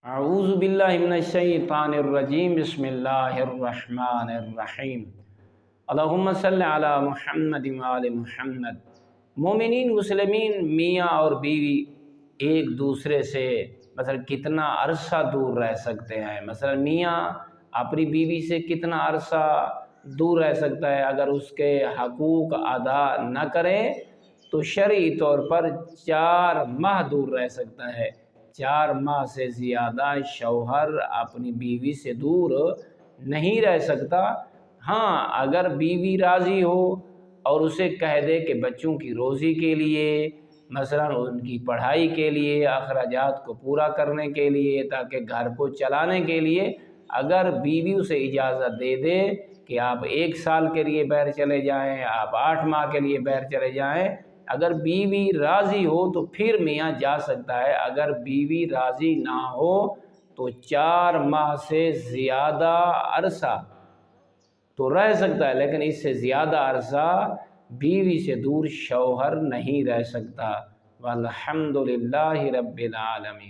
اعوذ باللہ من الشیطان الرجیم بسم اللہ الرحمن الرحیم اللہم صلی علی محمد وآل محمد۔ مومنین مسلمین میاں اور بیوی ایک دوسرے سے مثلا کتنا عرصہ دور رہ سکتے ہیں؟ مثلا میاں اپنی بیوی سے کتنا عرصہ دور رہ سکتا ہے؟ اگر اس کے حقوق ادا نہ کرے تو شرعی طور پر 4 ماہ دور رہ سکتا ہے۔ 4 ماہ سے زیادہ شوہر اپنی بیوی سے دور نہیں رہ سکتا۔ ہاں، اگر بیوی راضی ہو اور اسے کہہ دے کہ بچوں کی روزی کے لیے، مثلا ان کی پڑھائی کے لیے، اخراجات کو پورا کرنے کے لیے، تاکہ گھر کو چلانے کے لیے اگر بیوی اسے اجازت دے دے کہ آپ 1 سال کے لیے باہر چلے جائیں، آپ 8 ماہ کے لیے باہر چلے جائیں، اگر بیوی راضی ہو تو پھر میاں جا سکتا ہے۔ اگر بیوی راضی نہ ہو تو 4 ماہ سے زیادہ عرصہ تو رہ سکتا ہے، لیکن اس سے زیادہ عرصہ بیوی سے دور شوہر نہیں رہ سکتا۔ والحمدللہ رب العالمین۔